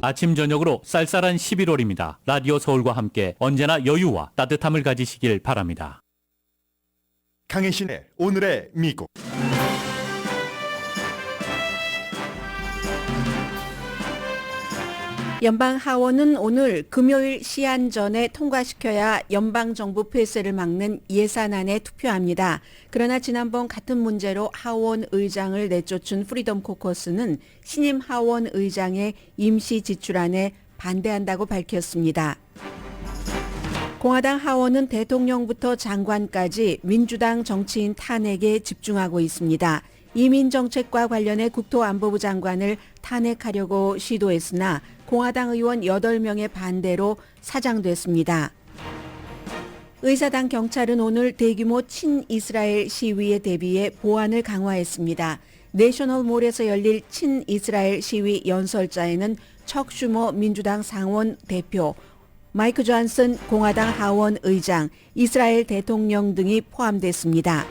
아침 저녁으로 쌀쌀한 11월입니다. 라디오 서울과 함께 언제나 여유와 따뜻함을 가지시길 바랍니다. 강혜신의 오늘의 미국. 연방 하원은 오늘 금요일 시한 전에 통과시켜야 연방정부 폐쇄를 막는 예산안에 투표합니다. 그러나 지난번 같은 문제로 하원 의장을 내쫓은 프리덤 코커스는 신임 하원 의장의 임시 지출안에 반대한다고 밝혔습니다. 공화당 하원은 대통령부터 장관까지 민주당 정치인 탄핵에 집중하고 있습니다. 이민정책과 관련해 국토안보부 장관을 탄핵하려고 시도했으나 공화당 의원 8명의 반대로 사장됐습니다. 의사당 경찰은 오늘 대규모 친이스라엘 시위에 대비해 보안을 강화했습니다. 내셔널몰에서 열릴 친이스라엘 시위 연설자에는 척 슈머 민주당 상원 대표, 마이크 존슨 공화당 하원 의장, 이스라엘 대통령 등이 포함됐습니다.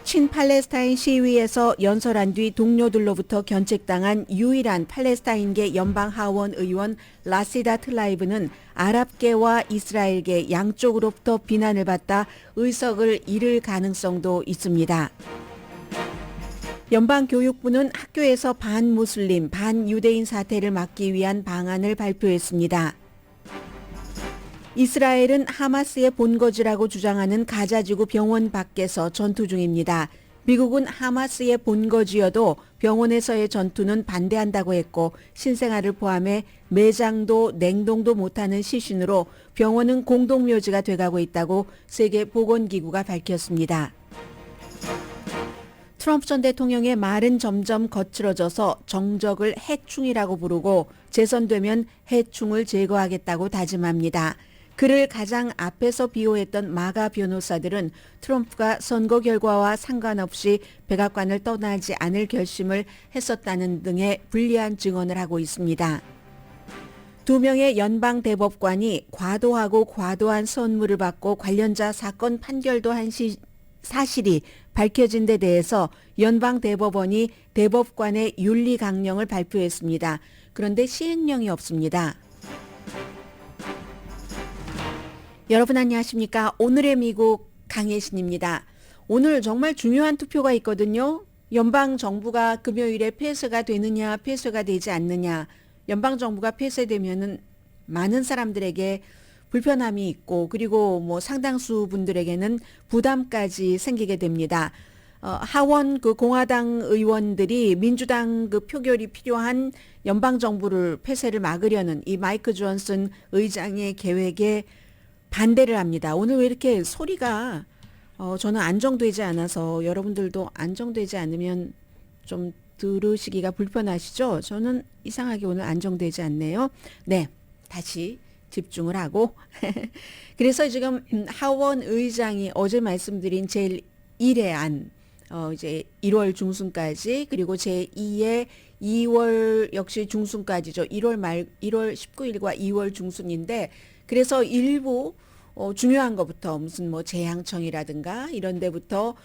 친팔레스타인 시위에서 연설한 뒤 동료들로부터 견책당한 유일한 팔레스타인계 연방 하원 의원 라시다 트라이브는 아랍계와 이스라엘계 양쪽으로부터 비난을 받다 의석을 잃을 가능성도 있습니다. 연방교육부는 학교에서 반무슬림, 반유대인 사태를 막기 위한 방안을 발표했습니다. 이스라엘은 하마스의 본거지라고 주장하는 가자지구 병원 밖에서 전투 중입니다. 미국은 하마스의 본거지여도 병원에서의 전투는 반대한다고 했고 신생아를 포함해 매장도 냉동도 못하는 시신으로 병원은 공동묘지가 돼가고 있다고 세계보건기구가 밝혔습니다. 트럼프 전 대통령의 말은 점점 거칠어져서 정적을 해충이라고 부르고 재선되면 해충을 제거하겠다고 다짐합니다. 그를 가장 앞에서 비호했던 마가 변호사들은 트럼프가 선거 결과와 상관없이 백악관을 떠나지 않을 결심을 했었다는 등의 불리한 증언을 하고 있습니다. 2명의 연방 대법관이 과도하고 과도한 선물을 받고 관련자 사건 판결도 한 사실이 밝혀진 데 대해서 연방 대법원이 대법관의 윤리 강령을 발표했습니다. 그런데 시행령이 없습니다. 여러분 안녕하십니까? 오늘의 미국 강혜신입니다. 오늘 정말 중요한 투표가 있거든요. 연방정부가 금요일에 폐쇄가 되느냐 폐쇄가 되지 않느냐. 연방정부가 폐쇄되면은 많은 사람들에게 불편함이 있고 그리고 상당수 분들에게는 부담까지 생기게 됩니다. 하원 공화당 의원들이 민주당 표결이 필요한 연방정부를 폐쇄를 막으려는 이 마이크 존슨 의장의 계획에 반대를 합니다. 오늘 왜 이렇게 소리가 저는 안정되지 않아서 여러분들도 안정되지 않으면 좀 들으시기가 불편하시죠? 저는 이상하게 오늘 안정되지 않네요. 네, 다시 집중을 하고 그래서 지금 하원 의장이 어제 말씀드린 제1의 안 이제 1월 중순까지 그리고 제2의 2월 역시 중순까지죠. 1월 19일과 2월 중순인데 그래서 일부 중요한 것부터 무슨 재향청이라든가 이런 데부터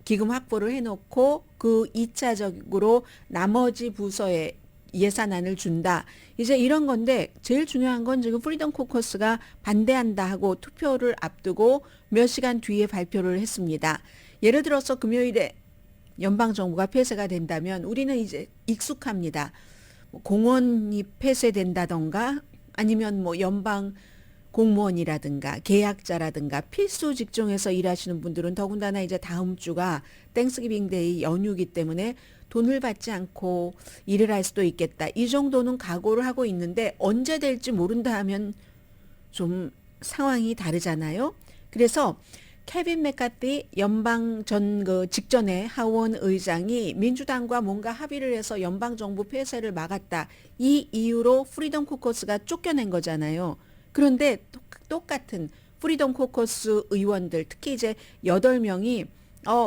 기금 확보를 해놓고 그 2차적으로 나머지 부서에 예산안을 준다. 이제 이런 건데 제일 중요한 건 지금 프리덤 코커스가 반대한다 하고 투표를 앞두고 몇 시간 뒤에 발표를 했습니다. 예를 들어서 금요일에 연방정부가 폐쇄가 된다면 우리는 이제 익숙합니다. 공원이 폐쇄된다던가 아니면 연방 공무원이라든가 계약자라든가 필수 직종에서 일하시는 분들은 더군다나 이제 다음 주가 땡스기빙 데이 연휴이기 때문에 돈을 받지 않고 일을 할 수도 있겠다. 이 정도는 각오를 하고 있는데 언제 될지 모른다 하면 좀 상황이 다르잖아요. 그래서 케빈 맥카티 연방 직전에 하원 의장이 민주당과 뭔가 합의를 해서 연방정부 폐쇄를 막았다. 이 이유로 프리덤 코커스가 쫓겨낸 거잖아요. 그런데 똑같은 프리덤 코커스 의원들 특히 이제 8명이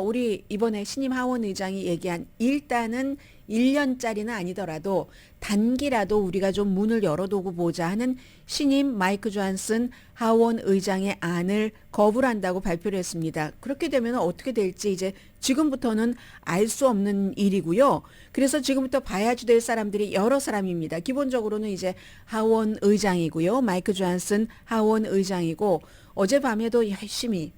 우리 이번에 신임 하원 의장이 얘기한 일단은 1년짜리는 아니더라도 단기라도 우리가 좀 문을 열어두고 보자 하는 신임 마이크 존슨 하원 의장의 안을 거부를 한다고 발표를 했습니다. 그렇게 되면 어떻게 될지 이제 지금부터는 알 수 없는 일이고요. 그래서 지금부터 봐야지 될 사람들이 여러 사람입니다. 기본적으로는 이제 하원 의장이고요. 마이크 존슨 하원 의장이고 어젯밤에도 열심히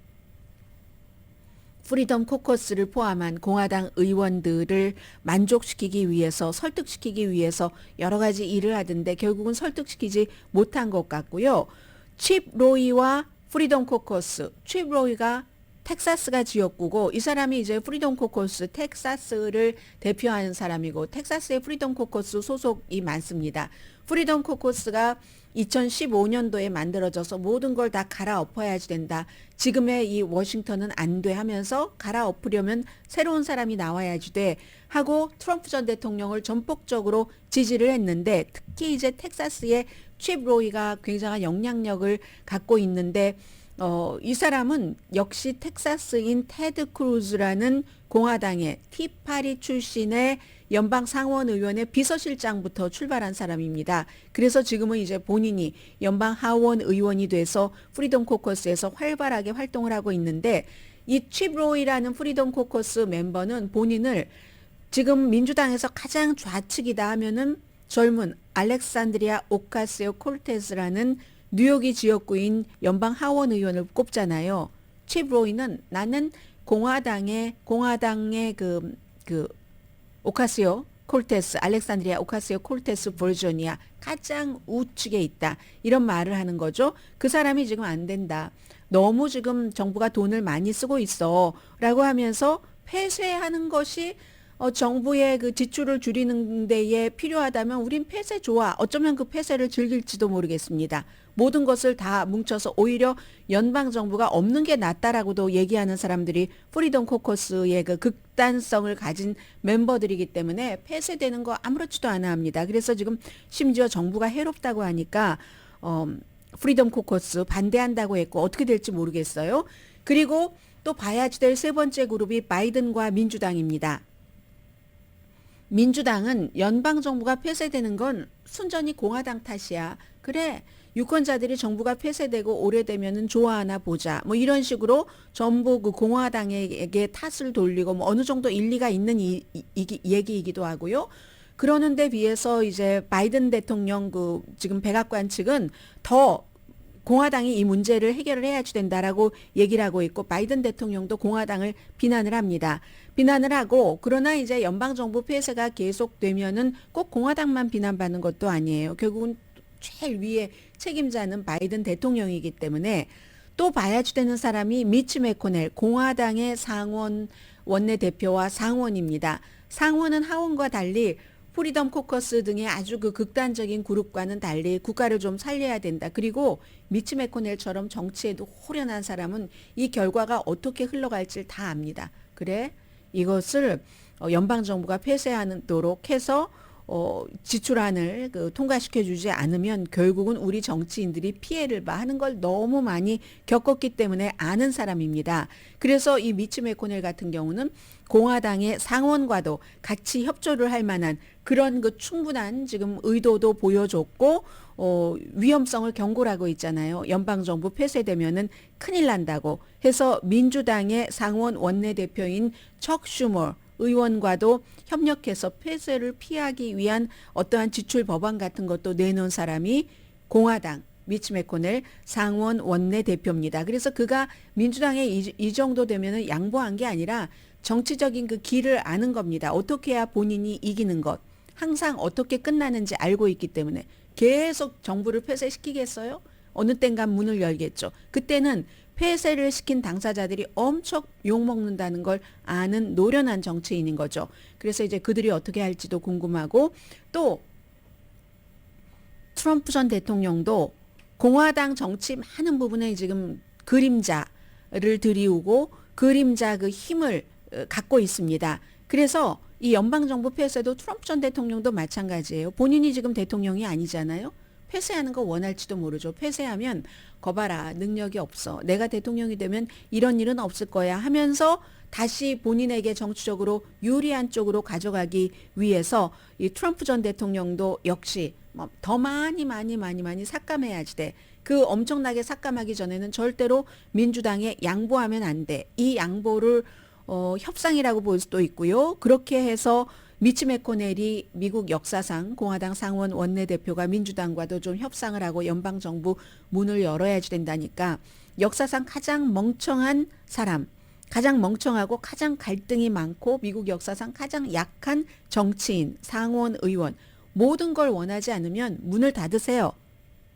프리덤 코커스를 포함한 공화당 의원들을 만족시키기 위해서 설득시키기 위해서 여러 가지 일을 하던데 결국은 설득시키지 못한 것 같고요. 칩 로이와 프리덤 코커스, 칩 로이가 텍사스가 지역구고 이 사람이 이제 프리덤 코커스 텍사스를 대표하는 사람이고 텍사스의 프리덤 코커스 소속이 많습니다. 프리덤 코커스가 2015년도에 만들어져서 모든 걸 다 갈아엎어야지 된다. 지금의 이 워싱턴은 안 돼 하면서 갈아엎으려면 새로운 사람이 나와야지 돼 하고 트럼프 전 대통령을 전폭적으로 지지를 했는데 특히 이제 텍사스의 칩 로이가 굉장한 영향력을 갖고 있는데 이 사람은 역시 텍사스인 테드 크루즈라는 공화당의 티파리 출신의 연방 상원 의원의 비서실장부터 출발한 사람입니다. 그래서 지금은 이제 본인이 연방 하원 의원이 돼서 프리덤 코커스에서 활발하게 활동을 하고 있는데 이 칩 로이라는 프리덤 코커스 멤버는 본인을 지금 민주당에서 가장 좌측이다 하면은 젊은 알렉산드리아 오카시오 콜테스라는 뉴욕이 지역구인 연방 하원 의원을 꼽잖아요. 칩 로이는 나는 공화당의 그 오카시오 콜테스, 알렉산드리아 오카시오 콜테스 버전이야. 가장 우측에 있다. 이런 말을 하는 거죠. 그 사람이 지금 안 된다. 너무 지금 정부가 돈을 많이 쓰고 있어. 라고 하면서 폐쇄하는 것이 정부의 그 지출을 줄이는 데에 필요하다면 우린 폐쇄 좋아. 어쩌면 그 폐쇄를 즐길지도 모르겠습니다. 모든 것을 다 뭉쳐서 오히려 연방정부가 없는 게 낫다라고도 얘기하는 사람들이 프리덤 코커스의 그 극단성을 가진 멤버들이기 때문에 폐쇄되는 거 아무렇지도 않아 합니다. 그래서 지금 심지어 정부가 해롭다고 하니까 프리덤 코커스 반대한다고 했고 어떻게 될지 모르겠어요. 그리고 또 봐야지 될 세 번째 그룹이 바이든과 민주당입니다. 민주당은 연방정부가 폐쇄되는 건 순전히 공화당 탓이야. 그래. 유권자들이 정부가 폐쇄되고 오래되면은 좋아하나 보자. 뭐 이런 식으로 전부 그 공화당에게 탓을 돌리고 뭐 어느 정도 일리가 있는 얘기이기도 하고요. 그러는 데 비해서 이제 바이든 대통령 그 지금 백악관 측은 더 공화당이 이 문제를 해결을 해야지 된다라고 얘기를 하고 있고 바이든 대통령도 공화당을 비난을 합니다. 비난을 하고 그러나 이제 연방정부 폐쇄가 계속되면은 꼭 공화당만 비난받는 것도 아니에요. 결국은 제일 위에 책임자는 바이든 대통령이기 때문에 또 봐야지 되는 사람이 미치 매코넬 공화당의 상원 원내대표와 상원입니다. 상원은 하원과 달리 프리덤 코커스 등의 아주 그 극단적인 그룹과는 달리 국가를 좀 살려야 된다. 그리고 미치 매코넬처럼 정치에도 호련한 사람은 이 결과가 어떻게 흘러갈지 다 압니다. 그래? 이것을 연방정부가 폐쇄하도록 해서 지출안을 통과시켜 주지 않으면 결국은 우리 정치인들이 피해를 하는 걸 너무 많이 겪었기 때문에 아는 사람입니다. 그래서 이 미치 매코넬 같은 경우는 공화당의 상원과도 같이 협조를 할 만한 그런 그 충분한 지금 의도도 보여줬고 위험성을 경고를 하고 있잖아요. 연방정부 폐쇄되면은 큰일 난다고 해서 민주당의 상원 원내대표인 척 슈머 의원과도 협력해서 폐쇄를 피하기 위한 어떠한 지출 법안 같은 것도 내놓은 사람이 공화당 미치 매코넬 상원 원내대표입니다. 그래서 그가 민주당에 이 정도 되면은 양보한 게 아니라 정치적인 그 길을 아는 겁니다. 어떻게 해야 본인이 이기는 것. 항상 어떻게 끝나는지 알고 있기 때문에 계속 정부를 폐쇄시키겠어요? 어느 땐가 문을 열겠죠. 그때는 폐쇄를 시킨 당사자들이 엄청 욕먹는다는 걸 아는 노련한 정치인인 거죠. 그래서 이제 그들이 어떻게 할지도 궁금하고 또 트럼프 전 대통령도 공화당 정치 많은 부분에 지금 그림자를 들이우고 그림자 그 힘을 갖고 있습니다. 그래서 이 연방정부 폐쇄도 트럼프 전 대통령도 마찬가지예요. 본인이 지금 대통령이 아니잖아요. 폐쇄하는 거 원할지도 모르죠. 폐쇄하면 거봐라 능력이 없어. 내가 대통령이 되면 이런 일은 없을 거야 하면서 다시 본인에게 정치적으로 유리한 쪽으로 가져가기 위해서 이 트럼프 전 대통령도 역시 더 많이 삭감해야지 돼. 그 엄청나게 삭감하기 전에는 절대로 민주당에 양보하면 안 돼. 이 양보를 협상이라고 볼 수도 있고요. 그렇게 해서 미치 매코넬이 미국 역사상 공화당 상원 원내대표가 민주당과도 좀 협상을 하고 연방정부 문을 열어야지 된다니까 역사상 가장 멍청한 사람, 가장 멍청하고 가장 갈등이 많고 미국 역사상 가장 약한 정치인, 상원 의원 모든 걸 원하지 않으면 문을 닫으세요.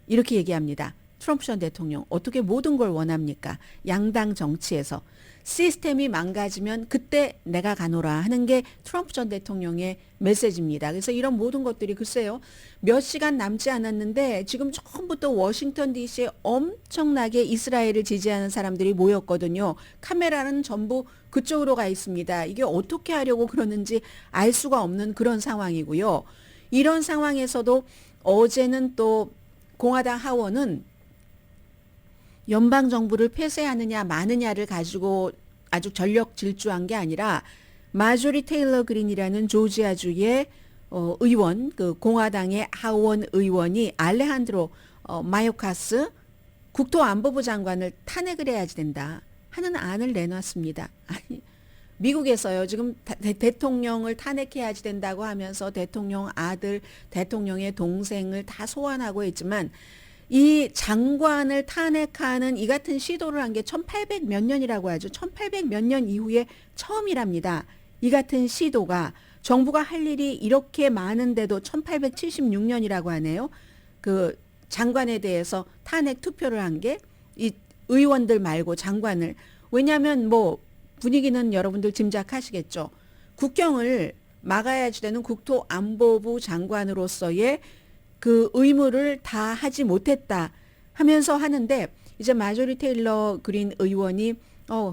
이렇게 얘기합니다. 트럼프 전 대통령 어떻게 모든 걸 원합니까? 양당 정치에서. 시스템이 망가지면 그때 내가 가노라 하는 게 트럼프 전 대통령의 메시지입니다. 그래서 이런 모든 것들이 글쎄요. 몇 시간 남지 않았는데 지금 처음부터 워싱턴 DC에 엄청나게 이스라엘을 지지하는 사람들이 모였거든요. 카메라는 전부 그쪽으로 가 있습니다. 이게 어떻게 하려고 그러는지 알 수가 없는 그런 상황이고요. 이런 상황에서도 어제는 또 공화당 하원은 연방정부를 폐쇄하느냐 마느냐를 가지고 아주 전력 질주한 게 아니라 마조리 테일러 그린이라는 조지아주의 의원, 그 공화당의 하원 의원이 알레한드로 마요카스 국토안보부 장관을 탄핵을 해야지 된다 하는 안을 내놨습니다. 아니, 미국에서요 지금 대통령을 탄핵해야지 된다고 하면서 대통령 아들, 대통령의 동생을 다 소환하고 있지만 이 장관을 탄핵하는 이 같은 시도를 한 게 1800 몇 년이라고 하죠. 1800 몇 년 이후에 처음이랍니다. 이 같은 시도가 정부가 할 일이 이렇게 많은데도 1876년이라고 하네요. 그 장관에 대해서 탄핵 투표를 한 게 이 의원들 말고 장관을. 왜냐하면 뭐 분위기는 여러분들 짐작하시겠죠. 국경을 막아야지 되는 국토안보부 장관으로서의 그 의무를 다 하지 못했다 하면서 하는데 이제 마조리 테일러 그린 의원이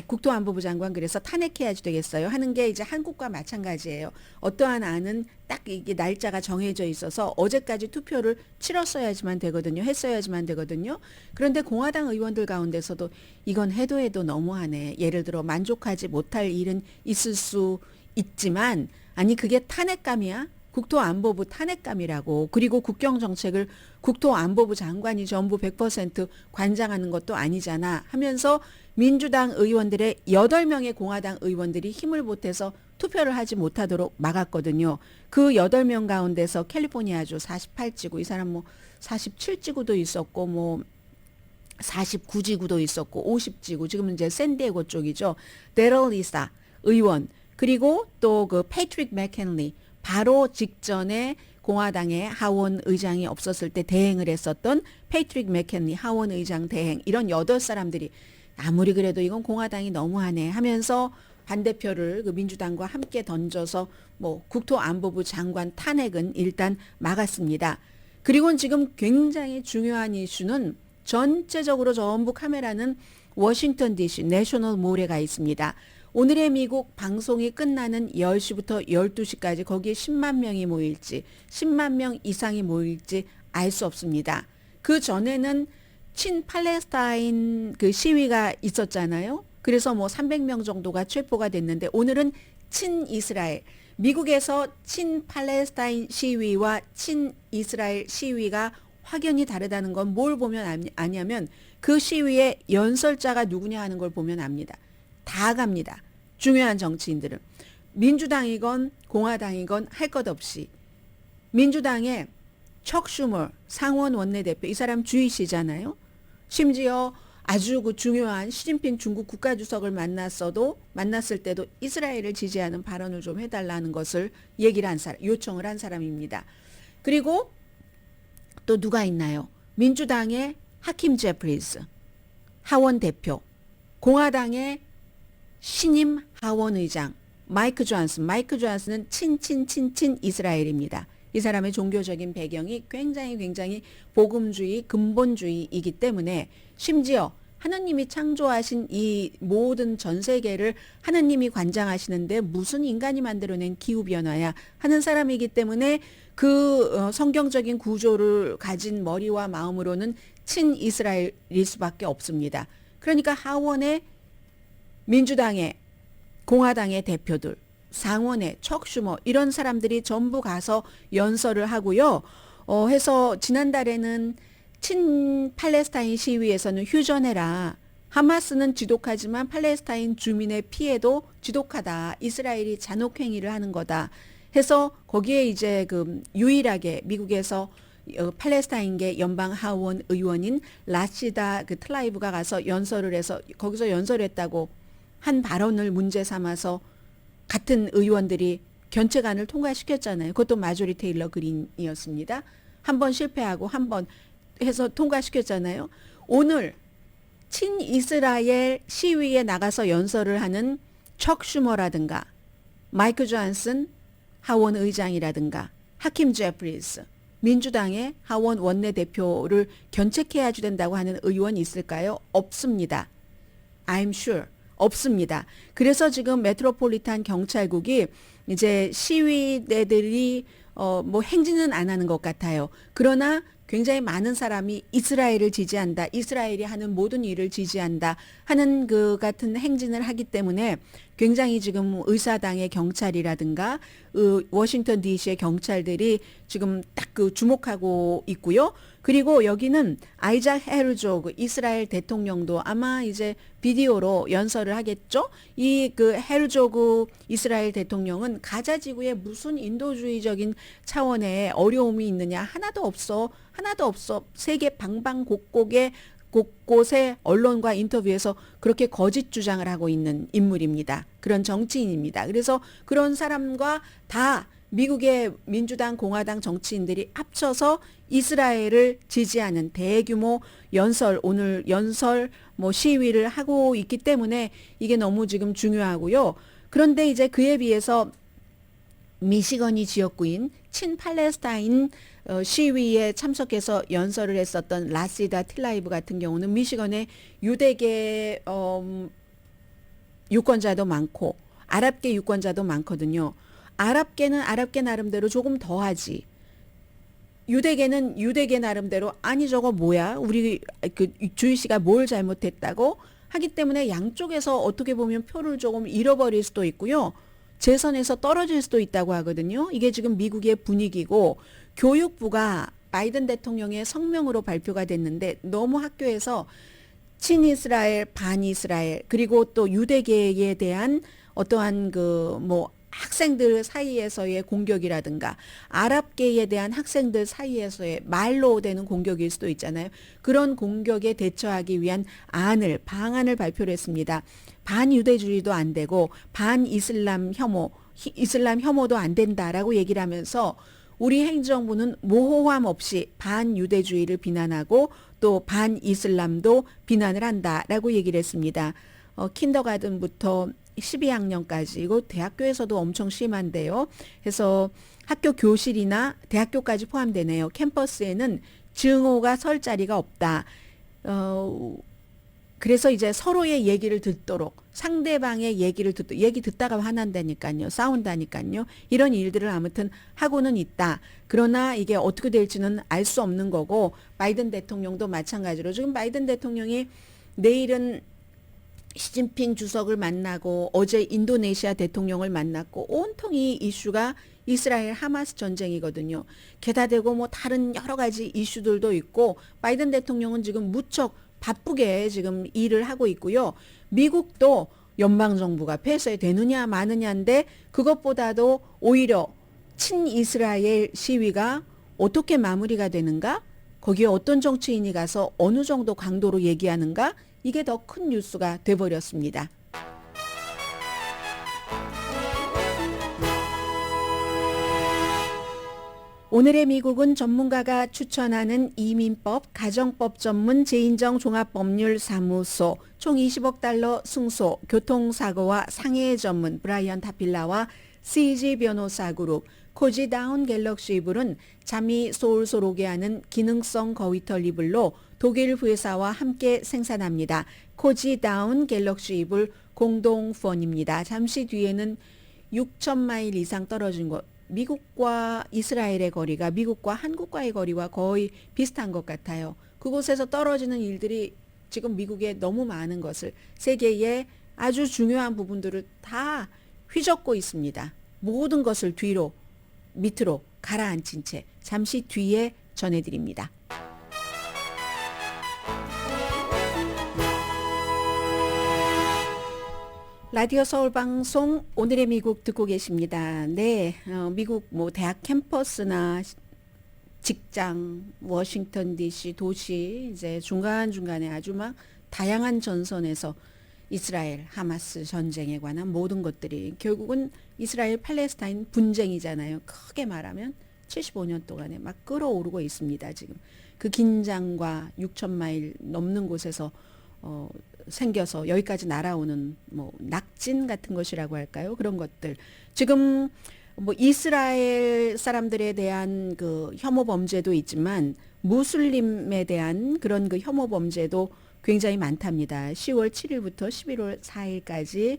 국토안보부 장관 그래서 탄핵해야지 되겠어요 하는 게 이제 한국과 마찬가지예요. 어떠한 안은 딱 이게 날짜가 정해져 있어서 어제까지 투표를 치렀어야지만 되거든요. 했어야지만 되거든요. 그런데 공화당 의원들 가운데서도 이건 해도 너무하네. 예를 들어 만족하지 못할 일은 있을 수 있지만 아니 그게 탄핵감이야? 국토안보부 탄핵감이라고. 그리고 국경정책을 국토안보부 장관이 전부 100% 관장하는 것도 아니잖아 하면서 민주당 의원들의 8명의 공화당 의원들이 힘을 보태서 투표를 하지 못하도록 막았거든요. 그 8명 가운데서 캘리포니아주 48지구, 이 사람 뭐 47지구도 있었고 뭐 49지구도 있었고 50지구, 지금은 이제 샌디에고 쪽이죠. 데럴 리사 의원, 그리고 또 그 패트릭 맥켄리, 바로 직전에 공화당의 하원 의장이 없었을 때 대행을 했었던 패트릭 맥켄리 하원 의장 대행, 이런 8사람들이 아무리 그래도 이건 공화당이 너무하네 하면서 반대표를 그 민주당과 함께 던져서 뭐 국토안보부 장관 탄핵은 일단 막았습니다. 그리고 지금 굉장히 중요한 이슈는 전체적으로 전부 카메라는 워싱턴 DC 내셔널 몰에 가 있습니다. 오늘의 미국 방송이 끝나는 10시부터 12시까지 거기에 10만 명이 모일지 10만 명 이상이 모일지 알 수 없습니다. 그 전에는 친 팔레스타인 그 시위가 있었잖아요. 그래서 뭐 300명 정도가 체포가 됐는데 오늘은 친 이스라엘, 미국에서 친 팔레스타인 시위와 친 이스라엘 시위가 확연히 다르다는 건 뭘 보면 아냐면 그 시위의 연설자가 누구냐 하는 걸 보면 압니다. 다 갑니다. 중요한 정치인들은. 민주당이건 공화당이건 할 것 없이. 민주당의 척 슈머 상원 원내대표, 이 사람 주이시잖아요. 심지어 아주 그 중요한 시진핑 중국 국가주석을 만났을 때도 이스라엘을 지지하는 발언을 좀 해달라는 것을 얘기를 한 사람, 요청을 한 사람입니다. 그리고 또 누가 있나요? 민주당의 하킴 제프리스 하원 대표, 공화당의 신임 하원 의장 마이크 존슨은 친친 이스라엘입니다. 이 사람의 종교적인 배경이 굉장히 복음주의, 근본주의이기 때문에 심지어 하나님이 창조하신 이 모든 전 세계를 하나님이 관장하시는데 무슨 인간이 만들어낸 기후변화야 하는 사람이기 때문에 그 성경적인 구조를 가진 머리와 마음으로는 친이스라엘일 수밖에 없습니다. 그러니까 하원의 민주당의 공화당의 대표들, 상원의 척 슈머 이런 사람들이 전부 가서 연설을 하고요. 해서 지난달에는 친 팔레스타인 시위에서는 휴전해라. 하마스는 지독하지만 팔레스타인 주민의 피해도 지독하다. 이스라엘이 잔혹행위를 하는 거다. 해서 거기에 이제 그 유일하게 미국에서 팔레스타인계 연방 하원 의원인 라시다 그 트라이브가 가서 연설을 해서 거기서 연설했다고 한 발언을 문제 삼아서 같은 의원들이 견체간을 통과시켰잖아요. 그것도 마조리 테일러 그린이었습니다. 한 번 실패하고 한 번 해서 통과시켰잖아요. 오늘 친이스라엘 시위에 나가서 연설을 하는 척 슈머라든가 마이크 존슨 하원 의장이라든가 하킴 제프리스 민주당의 하원 원내대표를 견책해야 된다고 하는 의원이 있을까요? 없습니다. I'm sure. 없습니다. 그래서 지금 메트로폴리탄 경찰국이 이제 시위대들이 뭐 행진은 안 하는 것 같아요. 그러나 굉장히 많은 사람이 이스라엘을 지지한다. 이스라엘이 하는 모든 일을 지지한다. 하는 그 같은 행진을 하기 때문에 굉장히 지금 의사당의 경찰이라든가 워싱턴 DC의 경찰들이 지금 딱 그 주목하고 있고요. 그리고 여기는 아이작 헤르조그 이스라엘 대통령도 아마 이제 비디오로 연설을 하겠죠. 이 그 헤르조그 이스라엘 대통령은 가자 지구에 무슨 인도주의적인 차원의 어려움이 있느냐 하나도 없어. 하나도 없어. 세계 방방곡곡에 곳곳에 언론과 인터뷰에서 그렇게 거짓 주장을 하고 있는 인물입니다. 그런 정치인입니다. 그래서 그런 사람과 다 미국의 민주당, 공화당 정치인들이 합쳐서 이스라엘을 지지하는 대규모 오늘 연설 시위를 하고 있기 때문에 이게 너무 지금 중요하고요. 그런데 이제 그에 비해서 미시건이 지역구인 친팔레스타인 시위에 참석해서 연설을 했었던 라시다 틸라이브 같은 경우는 미시건에 유대계 유권자도 많고 아랍계 유권자도 많거든요. 아랍계는 아랍계 나름대로 조금 더하지. 유대계는 유대계 나름대로 아니 저거 뭐야? 우리 그 주이씨가 뭘 잘못했다고 하기 때문에 양쪽에서 어떻게 보면 표를 조금 잃어버릴 수도 있고요. 재선에서 떨어질 수도 있다고 하거든요. 이게 지금 미국의 분위기고 교육부가 바이든 대통령의 성명으로 발표가 됐는데 너무 학교에서 친이스라엘, 반이스라엘 그리고 또 유대계에 대한 어떠한 학생들 사이에서의 공격이라든가 아랍계에 대한 학생들 사이에서의 말로 되는 공격일 수도 있잖아요. 그런 공격에 대처하기 위한 방안을 발표를 했습니다. 반유대주의도 안 되고 반이슬람 혐오도 안 된다라고 얘기를 하면서 우리 행정부는 모호함 없이 반유대주의를 비난하고 또 반이슬람도 비난을 한다라고 얘기를 했습니다. 킨더가든부터 12학년까지 이거 대학교에서도 엄청 심한데요. 그래서 학교 교실이나 대학교까지 포함되네요. 캠퍼스에는 증오가 설 자리가 없다. 그래서 이제 서로의 얘기를 듣도록 상대방의 얘기 듣다가 화난다니까요. 싸운다니까요. 이런 일들을 아무튼 하고는 있다. 그러나 이게 어떻게 될지는 알 수 없는 거고 바이든 대통령도 마찬가지로 지금 바이든 대통령이 내일은 시진핑 주석을 만나고 어제 인도네시아 대통령을 만났고 온통 이 이슈가 이스라엘 하마스 전쟁이거든요. 게다 대고 다른 여러 가지 이슈들도 있고 바이든 대통령은 지금 무척 바쁘게 지금 일을 하고 있고요. 미국도 연방정부가 폐쇄되느냐 마느냐인데 그것보다도 오히려 친이스라엘 시위가 어떻게 마무리가 되는가? 거기에 어떤 정치인이 가서 어느 정도 강도로 얘기하는가? 이게 더 큰 뉴스가 돼버렸습니다. 오늘의 미국은 전문가가 추천하는 이민법, 가정법 전문 재인정 종합법률사무소, 총 20억 달러 승소, 교통사고와 상해 전문 브라이언 타필라와 CG 변호사 그룹, 코지다운 갤럭시 이불은 잠이 솔솔 오게 하는 기능성 거위털 이불로 독일 회사와 함께 생산합니다. 코지다운 갤럭시 이블 공동폰입니다. 잠시 뒤에는 6천 마일 이상 떨어진 곳, 미국과 이스라엘의 거리가 미국과 한국과의 거리와 거의 비슷한 것 같아요. 그곳에서 떨어지는 일들이 지금 미국에 너무 많은 것을, 세계의 아주 중요한 부분들을 다 휘젓고 있습니다. 모든 것을 뒤로 밑으로 가라앉힌 채 잠시 뒤에 전해드립니다. 라디오 서울 방송 오늘의 미국 듣고 계십니다. 네, 미국 뭐 대학 캠퍼스나 직장, 워싱턴 DC 도시 이제 중간중간에 아주 막 다양한 전선에서 이스라엘 하마스 전쟁에 관한 모든 것들이 결국은 이스라엘 팔레스타인 분쟁이잖아요. 크게 말하면 75년 동안에 막 끌어오르고 있습니다. 지금 그 긴장과 6천 마일 넘는 곳에서 생겨서 여기까지 날아오는 뭐 낙진 같은 것이라고 할까요? 그런 것들. 지금 뭐 이스라엘 사람들에 대한 그 혐오 범죄도 있지만 무슬림에 대한 그런 그 혐오 범죄도 굉장히 많답니다. 10월 7일부터 11월 4일까지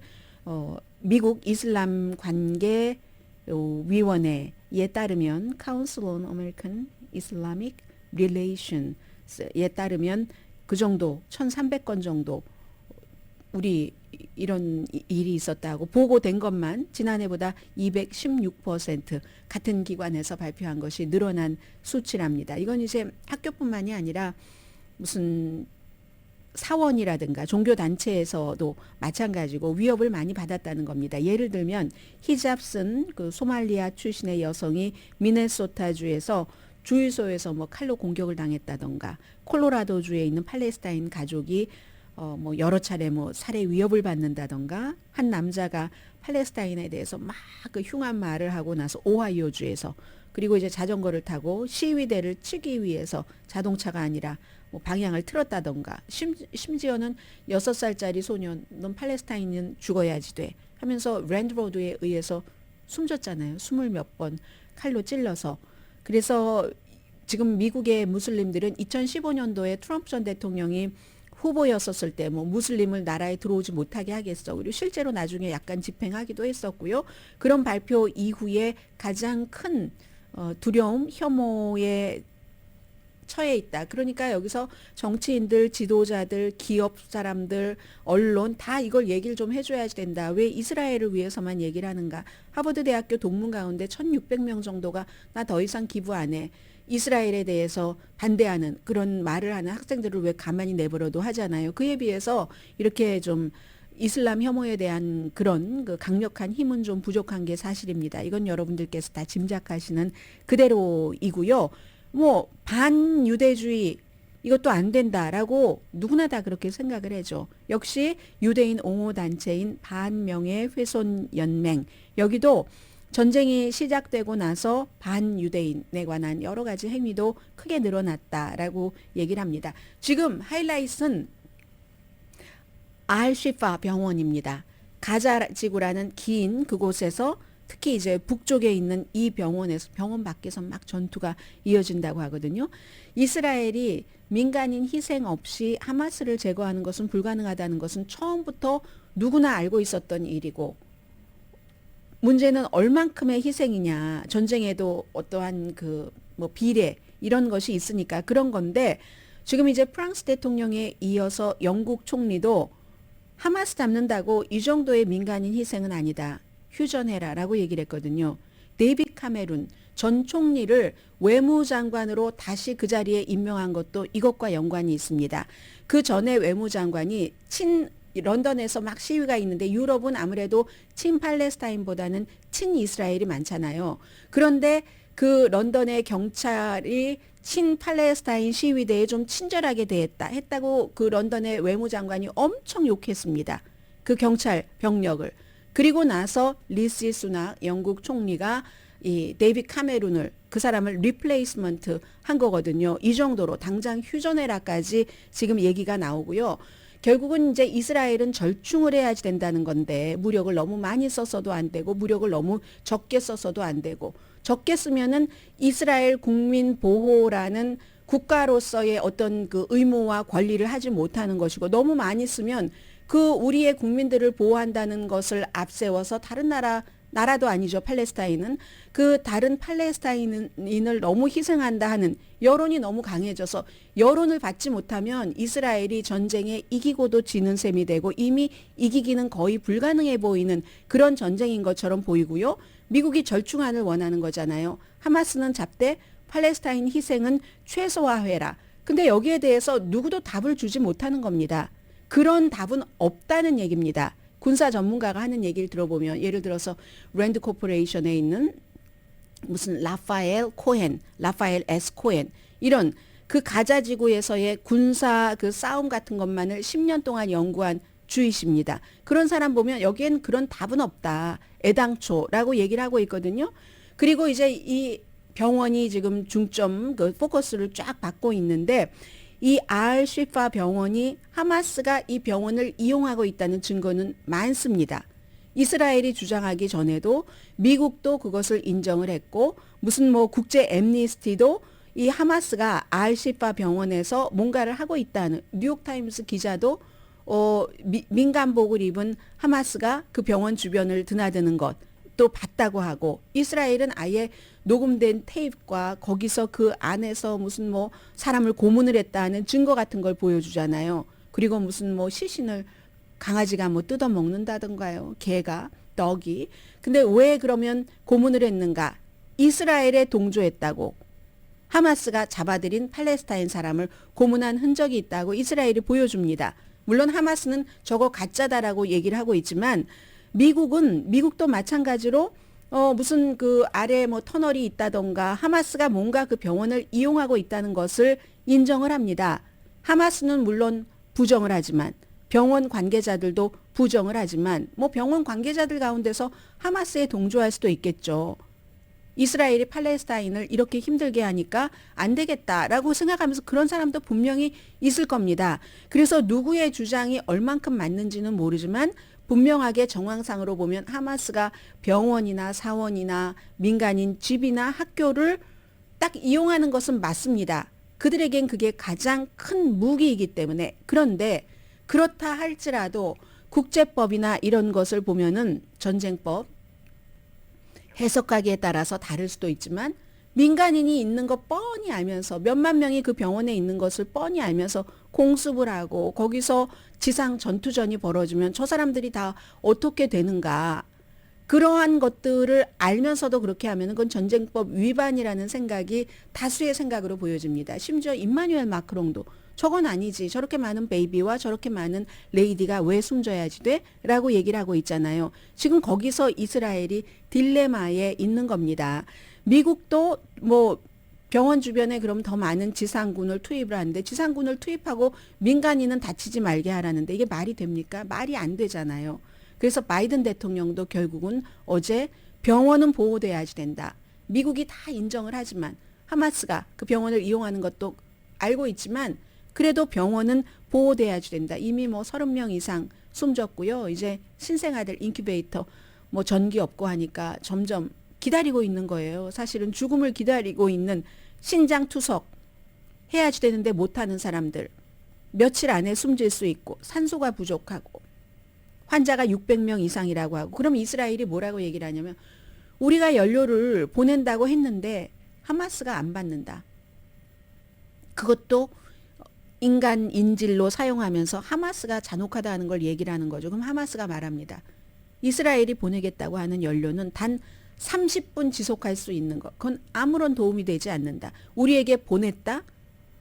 미국 이슬람 관계 위원회에 따르면 Council on American Islamic Relations에 따르면 그 정도 1,300건 정도 우리 이런 일이 있었다고 보고된 것만 지난해보다 216% 같은 기관에서 발표한 것이 늘어난 수치랍니다. 이건 이제 학교뿐만이 아니라 무슨 사원이라든가 종교단체에서도 마찬가지고 위협을 많이 받았다는 겁니다. 예를 들면 히잡 쓴 그 소말리아 출신의 여성이 미네소타주에서 주유소에서 뭐 칼로 공격을 당했다던가, 콜로라도주에 있는 팔레스타인 가족이 뭐 여러 차례 뭐 살해 위협을 받는다던가, 한 남자가 팔레스타인에 대해서 막 그 흉한 말을 하고 나서 오하이오주에서, 그리고 이제 자전거를 타고 시위대를 치기 위해서 자동차가 아니라 뭐 방향을 틀었다던가, 심지어는 6살짜리 소년 넌 팔레스타인은 죽어야지 돼 하면서 랜드로드에 의해서 숨졌잖아요. 20몇 번 칼로 찔러서. 그래서 지금 미국의 무슬림들은 2015년도에 트럼프 전 대통령이 후보였었을 때 뭐 무슬림을 나라에 들어오지 못하게 하겠어. 그리고 실제로 나중에 약간 집행하기도 했었고요. 그런 발표 이후에 가장 큰 두려움, 혐오에 처해 있다. 그러니까 여기서 정치인들, 지도자들, 기업 사람들, 언론 다 이걸 얘기를 좀 해줘야 된다. 왜 이스라엘을 위해서만 얘기를 하는가. 하버드 대학교 동문 가운데 1,600명 정도가 나 더 이상 기부 안 해. 이스라엘에 대해서 반대하는 그런 말을 하는 학생들을 왜 가만히 내버려도 하잖아요. 그에 비해서 이렇게 좀 이슬람 혐오에 대한 그런 그 강력한 힘은 좀 부족한 게 사실입니다. 이건 여러분들께서 다 짐작하시는 그대로이고요. 뭐 반유대주의 이것도 안 된다라고 누구나 다 그렇게 생각을 해죠. 역시 유대인 옹호단체인 반명예훼손연맹, 여기도 전쟁이 시작되고 나서 반유대인에 관한 여러 가지 행위도 크게 늘어났다라고 얘기를 합니다. 지금 하이라이트는 알시파 병원입니다. 가자 지구라는 긴 그곳에서 특히 이제 북쪽에 있는 이 병원에서, 병원 밖에서 막 전투가 이어진다고 하거든요. 이스라엘이 민간인 희생 없이 하마스를 제거하는 것은 불가능하다는 것은 처음부터 누구나 알고 있었던 일이고, 문제는 얼만큼의 희생이냐, 전쟁에도 어떠한 그 뭐 비례 이런 것이 있으니까 그런 건데, 지금 이제 프랑스 대통령에 이어서 영국 총리도 하마스 잡는다고 이 정도의 민간인 희생은 아니다. 휴전해라라고 얘기를 했거든요. 데이빗 카메룬 전 총리를 외무장관으로 다시 그 자리에 임명한 것도 이것과 연관이 있습니다. 그 전에 외무장관이 런던에서 막 시위가 있는데 유럽은 아무래도 친팔레스타인보다는 친이스라엘이 많잖아요. 그런데 그 런던의 경찰이 친팔레스타인 시위대에 좀 친절하게 했다고 그 런던의 외무장관이 엄청 욕했습니다. 그 경찰 병력을. 그리고 나서 리시 수낙 영국 총리가 이 데이빗 카메룬을, 그 사람을 리플레이스먼트 한 거거든요. 이 정도로 당장 휴전해라까지 지금 얘기가 나오고요. 결국은 이제 이스라엘은 절충을 해야지 된다는 건데, 무력을 너무 많이 써서도 안 되고 무력을 너무 적게 써서도 안 되고, 적게 쓰면은 이스라엘 국민 보호라는 국가로서의 어떤 그 의무와 권리를 하지 못하는 것이고 너무 많이 쓰면 그 우리의 국민들을 보호한다는 것을 앞세워서 다른 나라도 아니죠. 팔레스타인은 그 다른 팔레스타인인을 너무 희생한다 하는 여론이 너무 강해져서 여론을 받지 못하면 이스라엘이 전쟁에 이기고도 지는 셈이 되고 이미 이기기는 거의 불가능해 보이는 그런 전쟁인 것처럼 보이고요. 미국이 절충안을 원하는 거잖아요. 하마스는 잡되 팔레스타인 희생은 최소화해라. 근데 여기에 대해서 누구도 답을 주지 못하는 겁니다. 그런 답은 없다는 얘기입니다. 군사 전문가가 하는 얘기를 들어보면 예를 들어서 랜드 코퍼레이션에 있는 무슨 라파엘 S 코엔 이런 그 가자 지구에서의 군사 그 싸움 같은 것만을 10년 동안 연구한 주이십니다. 그런 사람 보면 여기엔 그런 답은 없다. 애당초라고 얘기를 하고 있거든요. 그리고 이제 이 병원이 지금 중점 그 포커스를 쫙 받고 있는데 이 알시파 병원이 하마스가 이 병원을 이용하고 있다는 증거는 많습니다. 이스라엘이 주장하기 전에도 미국도 그것을 인정을 했고 무슨 뭐 국제 엠니스티도 이 하마스가 알시파 병원에서 뭔가를 하고 있다는 뉴욕타임스 기자도 민간복을 입은 하마스가 그 병원 주변을 드나드는 것 또 봤다고 하고 이스라엘은 아예 녹음된 테이프과 거기서 그 안에서 무슨 뭐 사람을 고문을 했다는 증거 같은 걸 보여주잖아요. 그리고 무슨 뭐 시신을 강아지가 뭐 뜯어 먹는다던가요. 개가, 떡이. 근데 왜 그러면 고문을 했는가? 이스라엘에 동조했다고. 하마스가 잡아들인 팔레스타인 사람을 고문한 흔적이 있다고 이스라엘이 보여줍니다. 물론 하마스는 저거 가짜다라고 얘기를 하고 있지만 미국도 마찬가지로 무슨 그 아래 뭐 터널이 있다던가 하마스가 뭔가 그 병원을 이용하고 있다는 것을 인정을 합니다. 하마스는 물론 부정을 하지만 병원 관계자들도 부정을 하지만 뭐 병원 관계자들 가운데서 하마스에 동조할 수도 있겠죠. 이스라엘이 팔레스타인을 이렇게 힘들게 하니까 안 되겠다라고 생각하면서 그런 사람도 분명히 있을 겁니다. 그래서 누구의 주장이 얼만큼 맞는지는 모르지만 분명하게 정황상으로 보면 하마스가 병원이나 사원이나 민간인 집이나 학교를 딱 이용하는 것은 맞습니다. 그들에겐 그게 가장 큰 무기이기 때문에. 그런데 그렇다 할지라도 국제법이나 이런 것을 보면은 전쟁법 해석하기에 따라서 다를 수도 있지만 민간인이 있는 거 뻔히 알면서 몇만 명이 그 병원에 있는 것을 뻔히 알면서 공습을 하고 거기서 지상 전투전이 벌어지면 저 사람들이 다 어떻게 되는가. 그러한 것들을 알면서도 그렇게 하면 그건 전쟁법 위반이라는 생각이 다수의 생각으로 보여집니다. 심지어 임마누엘 마크롱도 저건 아니지. 저렇게 많은 베이비와 저렇게 많은 레이디가 왜 숨져야지 돼? 라고 얘기를 하고 있잖아요. 지금 거기서 이스라엘이 딜레마에 있는 겁니다. 미국도 뭐 병원 주변에 그럼 더 많은 지상군을 투입을 하는데 지상군을 투입하고 민간인은 다치지 말게 하라는데 이게 말이 됩니까? 말이 안 되잖아요. 그래서 바이든 대통령도 결국은 어제 병원은 보호돼야지 된다. 미국이 다 인정을 하지만 하마스가 그 병원을 이용하는 것도 알고 있지만 그래도 병원은 보호돼야지 된다. 이미 뭐 30명 이상 숨졌고요. 이제 신생아들 인큐베이터 뭐 전기 없고 하니까 점점 기다리고 있는 거예요. 사실은 죽음을 기다리고 있는 신장투석 해야지 되는데 못하는 사람들 며칠 안에 숨질 수 있고 산소가 부족하고 환자가 600명 이상이라고 하고 그럼 이스라엘이 뭐라고 얘기를 하냐면 우리가 연료를 보낸다고 했는데 하마스가 안 받는다. 그것도 인간 인질로 사용하면서 하마스가 잔혹하다 하는 걸 얘기를 하는 거죠. 그럼 하마스가 말합니다. 이스라엘이 보내겠다고 하는 연료는 단 30분 지속할 수 있는 것. 그건 아무런 도움이 되지 않는다. 우리에게 보냈다.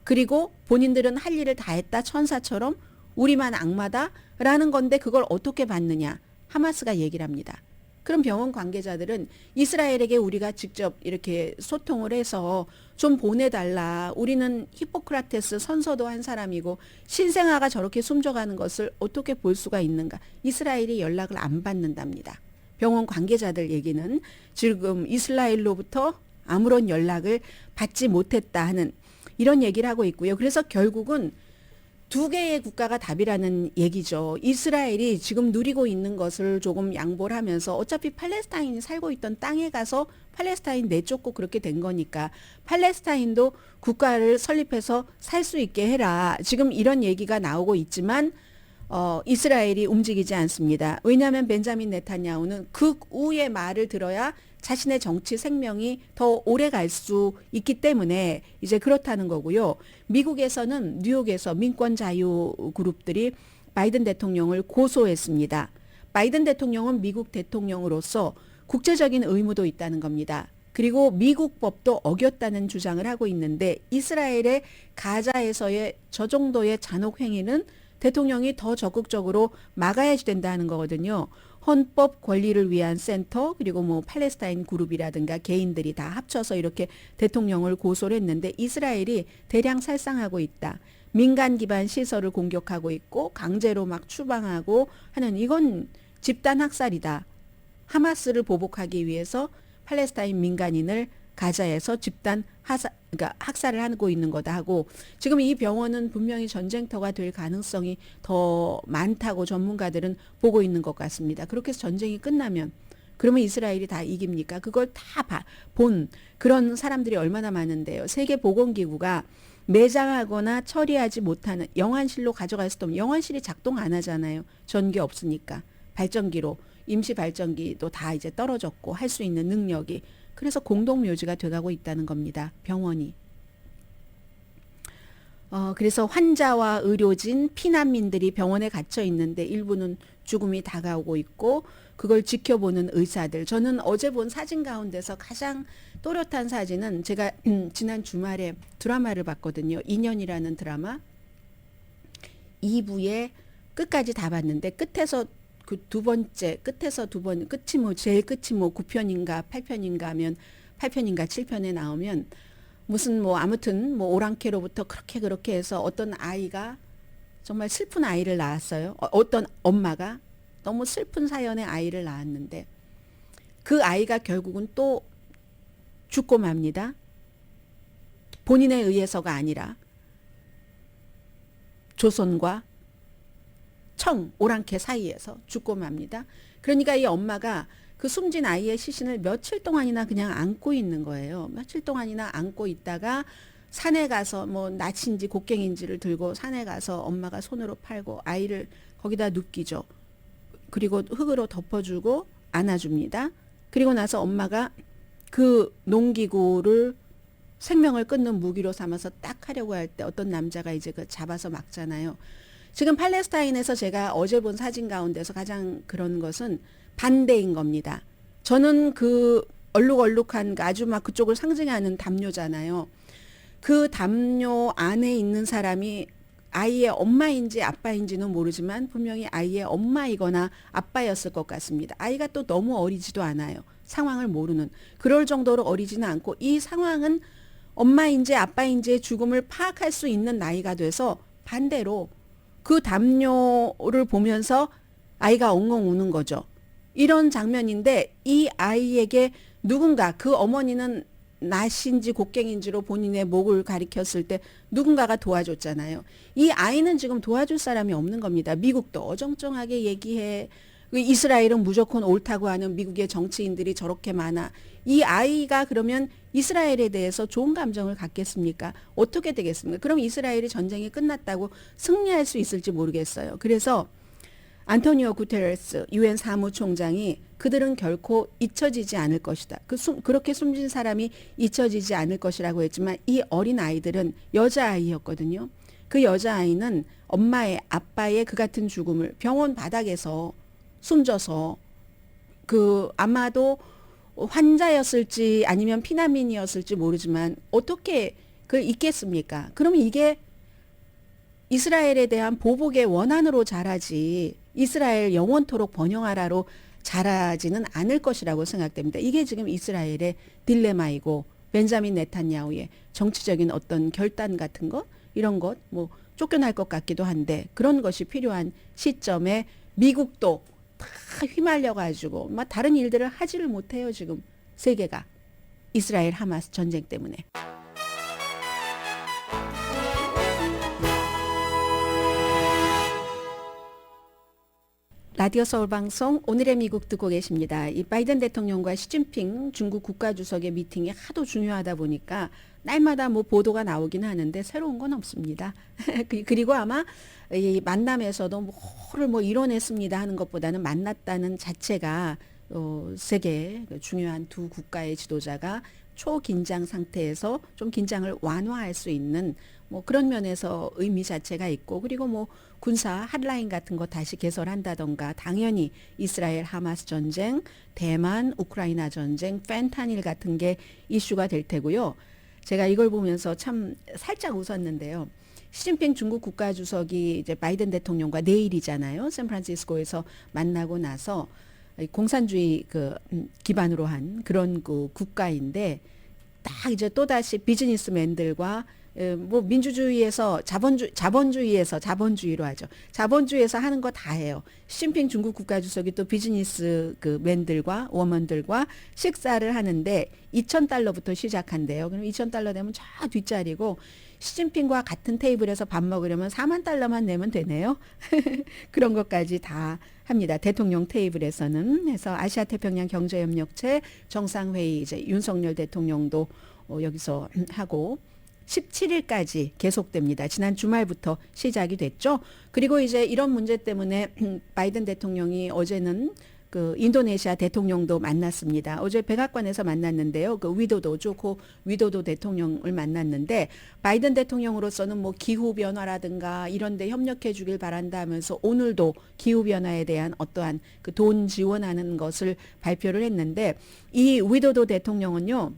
그리고 본인들은 할 일을 다 했다. 천사처럼 우리만 악마다라는 건데 그걸 어떻게 받느냐. 하마스가 얘기를 합니다. 그럼 병원 관계자들은 이스라엘에게 우리가 직접 이렇게 소통을 해서 좀 보내달라. 우리는 히포크라테스 선서도 한 사람이고 신생아가 저렇게 숨져가는 것을 어떻게 볼 수가 있는가. 이스라엘이 연락을 안 받는답니다. 병원 관계자들 얘기는 지금 이스라엘로부터 아무런 연락을 받지 못했다 하는 이런 얘기를 하고 있고요. 그래서 결국은 두 개의 국가가 답이라는 얘기죠. 이스라엘이 지금 누리고 있는 것을 조금 양보를 하면서 어차피 팔레스타인이 살고 있던 땅에 가서 팔레스타인 내쫓고 그렇게 된 거니까 팔레스타인도 국가를 설립해서 살 수 있게 해라. 지금 이런 얘기가 나오고 있지만 이스라엘이 움직이지 않습니다. 왜냐하면 벤자민 네타냐후는 극우의 말을 들어야 자신의 정치 생명이 더 오래 갈 수 있기 때문에 이제 그렇다는 거고요. 미국에서는 뉴욕에서 민권 자유 그룹들이 바이든 대통령을 고소했습니다. 바이든 대통령은 미국 대통령으로서 국제적인 의무도 있다는 겁니다. 그리고 미국 법도 어겼다는 주장을 하고 있는데 이스라엘의 가자에서의 저 정도의 잔혹 행위는 대통령이 더 적극적으로 막아야 된다는 거거든요. 헌법 권리를 위한 센터 그리고 뭐 팔레스타인 그룹이라든가 개인들이 다 합쳐서 이렇게 대통령을 고소를 했는데 이스라엘이 대량 살상하고 있다. 민간 기반 시설을 공격하고 있고 강제로 막 추방하고 하는 이건 집단 학살이다. 하마스를 보복하기 위해서 팔레스타인 민간인을 가자에서 집단 그러니까 학살을 하고 있는 거다 하고 지금 이 병원은 분명히 전쟁터가 될 가능성이 더 많다고 전문가들은 보고 있는 것 같습니다. 그렇게 해서 전쟁이 끝나면 그러면 이스라엘이 다 이깁니까? 그걸 다 본 그런 사람들이 얼마나 많은데요. 세계보건기구가 매장하거나 처리하지 못하는 영안실로 가져갈 수도 없는 영안실이 작동 안 하잖아요. 전기 없으니까 발전기로 임시 발전기도 다 이제 떨어졌고 할 수 있는 능력이 그래서 공동묘지가 돼가고 있다는 겁니다. 병원이. 그래서 환자와 의료진, 피난민들이 병원에 갇혀 있는데 일부는 죽음이 다가오고 있고 그걸 지켜보는 의사들. 저는 어제 본 사진 가운데서 가장 또렷한 사진은 제가 지난 주말에 드라마를 봤거든요. 인연이라는 드라마. 2부에 끝까지 다 봤는데 끝에서 그 두 번째 끝에서 두 번 끝이 뭐 제일 끝이 뭐 9편인가 8편인가 하면 8편인가 7편에 나오면 무슨 뭐 아무튼 뭐 오랑캐로부터 그렇게 해서 어떤 아이가 정말 슬픈 아이를 낳았어요. 어떤 엄마가 너무 슬픈 사연의 아이를 낳았는데 그 아이가 결국은 또 죽고 맙니다. 본인에 의해서가 아니라 조선과 오랑캐 사이에서 죽고 맙니다. 그러니까 이 엄마가 그 숨진 아이의 시신을 며칠 동안이나 그냥 안고 있는 거예요. 며칠 동안이나 안고 있다가 산에 가서 뭐 낯인지 곡괭인지를 들고 산에 가서 엄마가 손으로 팔고 아이를 거기다 눕기죠. 그리고 흙으로 덮어주고 안아줍니다. 그리고 나서 엄마가 그 농기구를 생명을 끊는 무기로 삼아서 딱 하려고 할 때 어떤 남자가 이제 그 잡아서 막잖아요. 지금 팔레스타인에서 제가 어제 본 사진 가운데서 가장 그런 것은 반대인 겁니다. 저는 그 얼룩얼룩한 아주 막 그쪽을 상징하는 담요잖아요. 그 담요 안에 있는 사람이 아이의 엄마인지 아빠인지는 모르지만 분명히 아이의 엄마이거나 아빠였을 것 같습니다. 아이가 또 너무 어리지도 않아요. 상황을 모르는. 그럴 정도로 어리지는 않고 이 상황은 엄마인지 아빠인지의 죽음을 파악할 수 있는 나이가 돼서 반대로 그 담요를 보면서 아이가 엉엉 우는 거죠. 이런 장면인데 이 아이에게 누군가 그 어머니는 낫인지 곡괭인지로 본인의 목을 가리켰을 때 누군가가 도와줬잖아요. 이 아이는 지금 도와줄 사람이 없는 겁니다. 미국도 어정쩡하게 얘기해. 이스라엘은 무조건 옳다고 하는 미국의 정치인들이 저렇게 많아. 이 아이가 그러면 이스라엘에 대해서 좋은 감정을 갖겠습니까? 어떻게 되겠습니까? 그럼 이스라엘이 전쟁이 끝났다고 승리할 수 있을지 모르겠어요. 그래서 안토니오 구테레스 유엔 사무총장이 그들은 결코 잊혀지지 않을 것이다. 그렇게 숨진 사람이 잊혀지지 않을 것이라고 했지만 이 어린 아이들은 여자아이였거든요. 그 여자아이는 엄마의 아빠의 그 같은 죽음을 병원 바닥에서 숨져서 그 아마도 환자였을지 아니면 피난민이었을지 모르지만 어떻게 그걸 잊겠습니까? 그러면 이게 이스라엘에 대한 보복의 원한으로 자라지 이스라엘 영원토록 번영하라로 자라지는 않을 것이라고 생각됩니다. 이게 지금 이스라엘의 딜레마이고 벤자민 네탄야후의 정치적인 어떤 결단 같은 것 이런 것 뭐 쫓겨날 것 같기도 한데 그런 것이 필요한 시점에 미국도 다 휘말려가지고 막 다른 일들을 하지를 못해요. 지금 세계가 이스라엘 하마스 전쟁 때문에. 라디오 서울 방송 오늘의 미국 듣고 계십니다. 이 바이든 대통령과 시진핑 중국 국가주석의 미팅이 하도 중요하다 보니까 날마다 뭐 보도가 나오긴 하는데 새로운 건 없습니다. 그리고 아마 이 만남에서도 뭐를 뭐 이뤄냈습니다 하는 것보다는 만났다는 자체가 세계 중요한 두 국가의 지도자가 초긴장 상태에서 좀 긴장을 완화할 수 있는 뭐 그런 면에서 의미 자체가 있고, 그리고 뭐 군사 핫라인 같은 거 다시 개설한다던가, 당연히 이스라엘 하마스 전쟁, 대만 우크라이나 전쟁, 펜타닐 같은 게 이슈가 될 테고요. 제가 이걸 보면서 참 살짝 웃었는데요. 시진핑 중국 국가주석이 이제 바이든 대통령과 내일이잖아요. 샌프란시스코에서 만나고 나서 공산주의 기반으로 한 그런 그 국가인데, 딱 이제 또다시 비즈니스맨들과 뭐 민주주의에서 자본주의로 하죠. 자본주의에서 하는 거 다 해요. 시진핑 중국 국가주석이 또 비즈니스 맨들과 워먼들과 식사를 하는데 $2,000부터 시작한대요. 그럼 $2,000 되면 저 뒷자리고, 시진핑과 같은 테이블에서 밥 먹으려면 $40,000만 내면 되네요. 그런 것까지 다 합니다. 대통령 테이블에서는. 해서 아시아 태평양 경제협력체 정상회의 이제 윤석열 대통령도 여기서 하고 17일까지 계속됩니다. 지난 주말부터 시작이 됐죠. 그리고 이제 이런 문제 때문에 바이든 대통령이 어제는 그 인도네시아 대통령도 만났습니다. 어제 백악관에서 만났는데요. 그 조코 위도도 대통령을 만났는데, 바이든 대통령으로서는 뭐 기후 변화라든가 이런 데 협력해 주길 바란다 하면서 오늘도 기후 변화에 대한 어떠한 그 돈 지원하는 것을 발표를 했는데, 이 위도도 대통령은요,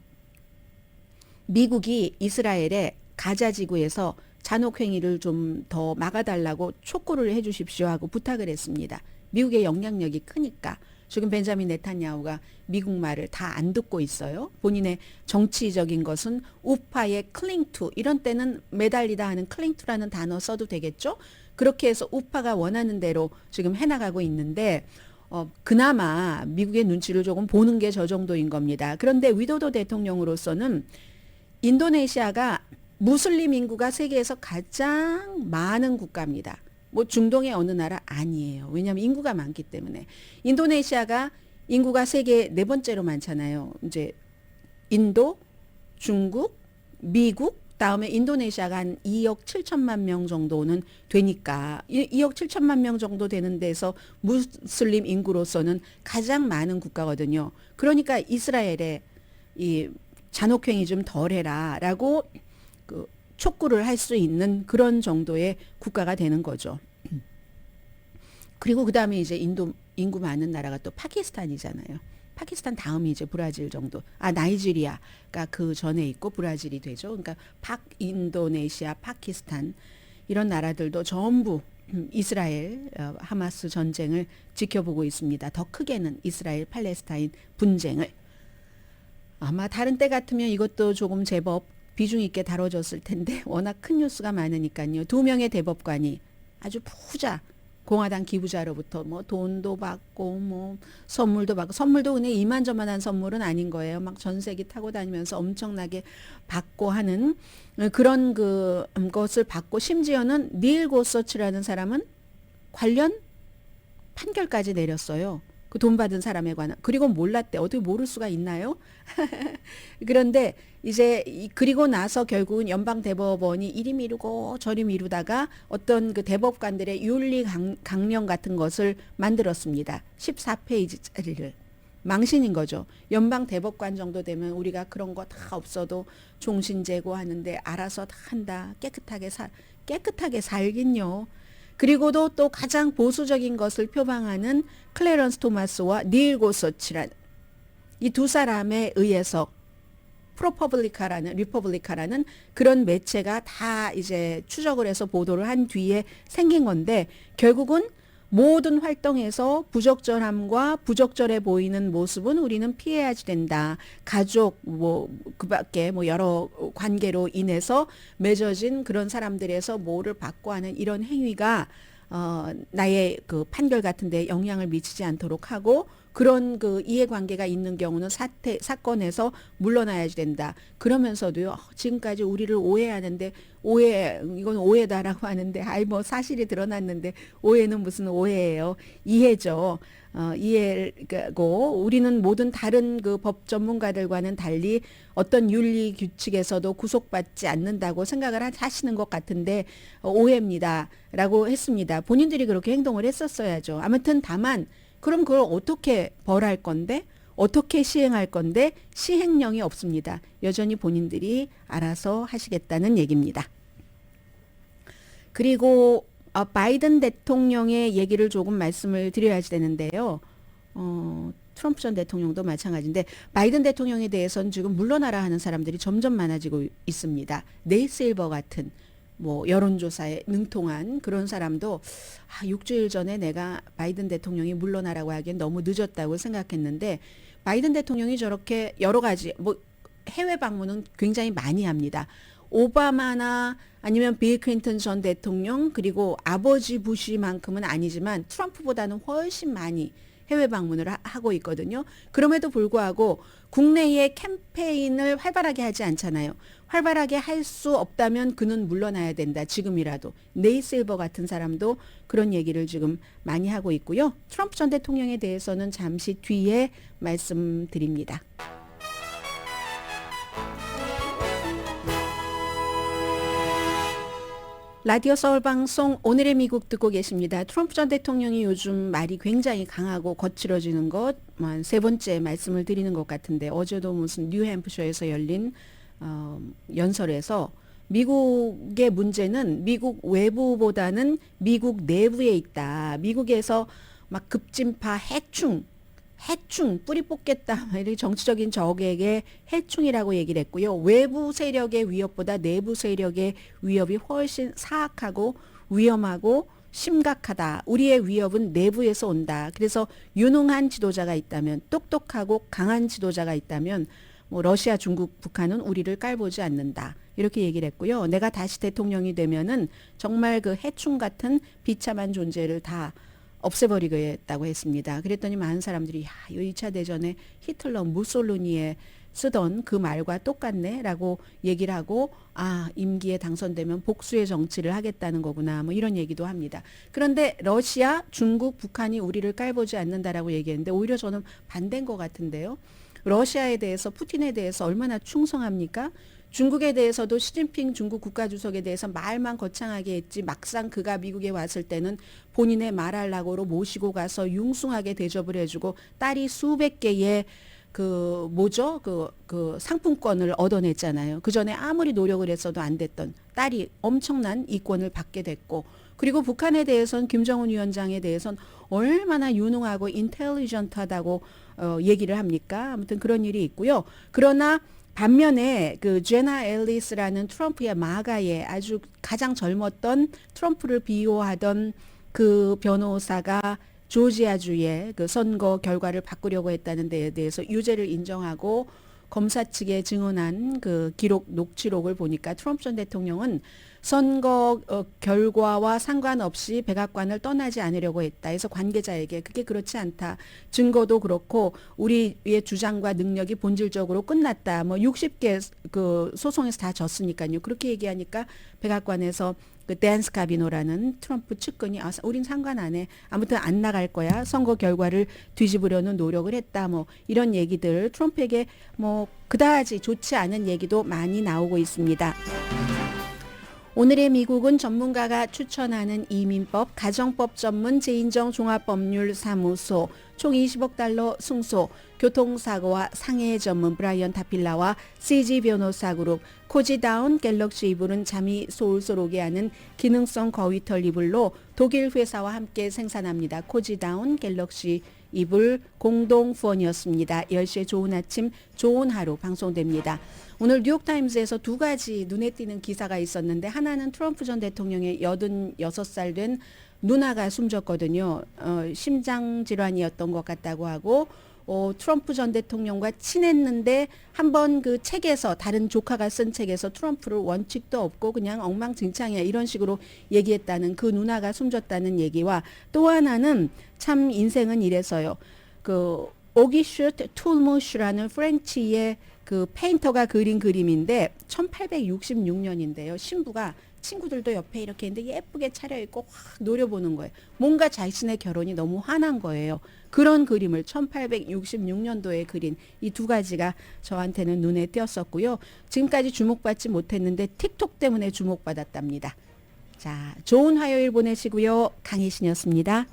미국이 이스라엘의 가자 지구에서 잔혹행위를 좀 더 막아달라고 촉구를 해 주십시오 하고 부탁을 했습니다. 미국의 영향력이 크니까. 지금 벤자민 네탄야후가 미국 말을 다 안 듣고 있어요. 본인의 정치적인 것은 우파의 클링투, 이런 때는 매달리다 하는 클링투라는 단어 써도 되겠죠. 그렇게 해서 우파가 원하는 대로 지금 해나가고 있는데, 그나마 미국의 눈치를 조금 보는 게 저 정도인 겁니다. 그런데 위도도 대통령으로서는 인도네시아가 무슬림 인구가 세계에서 가장 많은 국가입니다. 뭐 중동의 어느 나라 아니에요. 왜냐하면 인구가 많기 때문에. 인도네시아가 인구가 세계 4번째로 많잖아요. 이제 인도, 중국, 미국, 다음에 인도네시아가 한 2억 7천만 명 정도는 되니까 2억 7천만 명 정도 되는 데서 무슬림 인구로서는 가장 많은 국가거든요. 그러니까 이스라엘에 이 잔혹행위 좀 덜해라 라고 그 촉구를 할 수 있는 그런 정도의 국가가 되는 거죠. 그리고 그 다음에 이제 인구 많은 나라가 또 파키스탄이잖아요. 파키스탄 다음이 이제 브라질 정도. 나이지리아가 그 전에 있고 브라질이 되죠. 그러니까 인도네시아, 파키스탄 이런 나라들도 전부 이스라엘 하마스 전쟁을 지켜보고 있습니다. 더 크게는 이스라엘 팔레스타인 분쟁을. 아마 다른 때 같으면 이것도 조금 제법 비중 있게 다뤄졌을 텐데 워낙 큰 뉴스가 많으니까요. 2명의 대법관이 아주 부자 공화당 기부자로부터 뭐 돈도 받고 뭐 선물도 받고, 선물도 그냥 이만저만한 선물은 아닌 거예요. 막 전세기 타고 다니면서 엄청나게 받고 하는 그런 것을 받고, 심지어는 닐 고서치라는 사람은 관련 판결까지 내렸어요. 그 돈 받은 사람에 관한. 그리고 몰랐대. 어떻게 모를 수가 있나요? 그런데 이제 그리고 나서 결국은 연방 대법원이 이리 미루고 저리 미루다가 어떤 그 대법관들의 윤리 강령 같은 것을 만들었습니다. 14페이지짜리를. 망신인 거죠. 연방 대법관 정도 되면 우리가 그런 거 다 없어도 종신제고 하는데 알아서 다 한다. 깨끗하게 살긴요. 그리고도 또 가장 보수적인 것을 표방하는 클래런스 토마스와 닐 고서치란 이 두 사람에 의해서 리퍼블리카라는 그런 매체가 다 이제 추적을 해서 보도를 한 뒤에 생긴 건데, 결국은 모든 활동에서 부적절함과 부적절해 보이는 모습은 우리는 피해야지 된다. 가족 그 밖에 여러 관계로 인해서 맺어진 그런 사람들에서 뭐를 받고 하는 이런 행위가 나의 그 판결 같은 데 영향을 미치지 않도록 하고, 그런 그 이해관계가 있는 경우는 사건에서 물러나야지 된다. 그러면서도요, 지금까지 우리를 오해하는데, 이건 오해다라고 하는데, 뭐 사실이 드러났는데, 오해는 무슨 오해예요? 이해죠. 이해고, 우리는 모든 다른 그 법 전문가들과는 달리 어떤 윤리 규칙에서도 구속받지 않는다고 생각을 하시는 것 같은데, 오해입니다. 라고 했습니다. 본인들이 그렇게 행동을 했었어야죠. 아무튼 다만, 그럼 그걸 어떻게 벌할 건데, 어떻게 시행할 건데, 시행령이 없습니다. 여전히 본인들이 알아서 하시겠다는 얘기입니다. 그리고 바이든 대통령의 얘기를 조금 말씀을 드려야 되는데요. 트럼프 전 대통령도 마찬가지인데, 바이든 대통령에 대해서는 지금 물러나라 하는 사람들이 점점 많아지고 있습니다. 네이 실버 같은 뭐 여론조사에 능통한 그런 사람도 6주일 전에 내가 바이든 대통령이 물러나라고 하기엔 너무 늦었다고 생각했는데, 바이든 대통령이 저렇게 여러 가지 뭐 해외 방문은 굉장히 많이 합니다. 오바마나 아니면 빌 클린턴 전 대통령, 그리고 아버지 부시만큼은 아니지만 트럼프보다는 훨씬 많이 해외 방문을 하고 있거든요. 그럼에도 불구하고 국내의 캠페인을 활발하게 하지 않잖아요. 활발하게 할 수 없다면 그는 물러나야 된다. 지금이라도. 네이 실버 같은 사람도 그런 얘기를 지금 많이 하고 있고요. 트럼프 전 대통령에 대해서는 잠시 뒤에 말씀드립니다. 라디오 서울 방송 오늘의 미국 듣고 계십니다. 트럼프 전 대통령이 요즘 말이 굉장히 강하고 거칠어지는 것 한 세 번째 말씀을 드리는 것 같은데, 어제도 무슨 뉴햄프셔에서 열린 연설에서 미국의 문제는 미국 외부보다는 미국 내부에 있다. 미국에서 막 급진파 해충 뿌리 뽑겠다. 이렇게 정치적인 적에게 해충이라고 얘기를 했고요. 외부 세력의 위협보다 내부 세력의 위협이 훨씬 사악하고 위험하고 심각하다. 우리의 위협은 내부에서 온다. 그래서 유능한 지도자가 있다면, 똑똑하고 강한 지도자가 있다면 뭐 러시아, 중국, 북한은 우리를 깔보지 않는다. 이렇게 얘기를 했고요. 내가 다시 대통령이 되면은 정말 그 해충 같은 비참한 존재를 다 없애버리겠다고 했습니다. 그랬더니 많은 사람들이 2차 대전에 히틀러, 무솔리니에 쓰던 그 말과 똑같네 라고 얘기를 하고, 임기에 당선되면 복수의 정치를 하겠다는 거구나, 뭐 이런 얘기도 합니다. 그런데 러시아, 중국, 북한이 우리를 깔보지 않는다라고 얘기했는데, 오히려 저는 반대인 것 같은데요. 러시아에 대해서, 푸틴에 대해서 얼마나 충성합니까? 중국에 대해서도 시진핑 중국 국가주석에 대해서 말만 거창하게 했지, 막상 그가 미국에 왔을 때는 본인의 말할라고로 모시고 가서 융숭하게 대접을 해주고, 딸이 수백 개의 그 상품권을 얻어냈잖아요. 그 전에 아무리 노력을 했어도 안 됐던 딸이 엄청난 이권을 받게 됐고, 그리고 북한에 대해서는, 김정은 위원장에 대해서는 얼마나 유능하고 인텔리전트하다고 얘기를 합니까? 아무튼 그런 일이 있고요. 그러나 반면에 그 제나 앨리스라는 트럼프의 마가의 아주 가장 젊었던, 트럼프를 비호하던 그 변호사가 조지아주의 그 선거 결과를 바꾸려고 했다는 데에 대해서 유죄를 인정하고 검사 측에 증언한 그 녹취록을 보니까 트럼프 전 대통령은 선거 결과와 상관없이 백악관을 떠나지 않으려고 했다. 그래서 관계자에게 그게 그렇지 않다. 증거도 그렇고 우리의 주장과 능력이 본질적으로 끝났다. 뭐 60개 그 소송에서 다 졌으니까요. 그렇게 얘기하니까 백악관에서 그 댄 스카비노라는 트럼프 측근이 우린 상관 안 해. 아무튼 안 나갈 거야. 선거 결과를 뒤집으려는 노력을 했다. 뭐 이런 얘기들, 트럼프에게 뭐 그다지 좋지 않은 얘기도 많이 나오고 있습니다. 오늘의 미국은 전문가가 추천하는 이민법, 가정법 전문 제인정 종합법률사무소, 총 20억 달러 승소, 교통사고와 상해 전문 브라이언 타필라와 CG 변호사 그룹, 코지다운 갤럭시 이불은 잠이 솔솔 오게 하는 기능성 거위털 이불로 독일 회사와 함께 생산합니다. 코지다운 갤럭시 이불 공동 후원이었습니다. 10시에 좋은 아침, 좋은 하루 방송됩니다. 오늘 뉴욕타임즈에서 두 가지 눈에 띄는 기사가 있었는데, 하나는 트럼프 전 대통령의 86살 된 누나가 숨졌거든요. 심장질환이었던 것 같다고 하고, 트럼프 전 대통령과 친했는데 한번 그 책에서, 다른 조카가 쓴 책에서 트럼프를 원칙도 없고 그냥 엉망진창이야 이런 식으로 얘기했다는 그 누나가 숨졌다는 얘기와, 또 하나는 참 인생은 이래서요. 그 오기슈트 툴무슈라는 프렌치의 그 페인터가 그린 그림인데 1866년인데요. 신부가 친구들도 옆에 이렇게 있는데 예쁘게 차려입고 확 노려보는 거예요. 뭔가 자신의 결혼이 너무 화난 거예요. 그런 그림을 1866년도에 그린 이 두 가지가 저한테는 눈에 띄었었고요. 지금까지 주목받지 못했는데 틱톡 때문에 주목받았답니다. 자, 좋은 화요일 보내시고요. 강혜신이었습니다.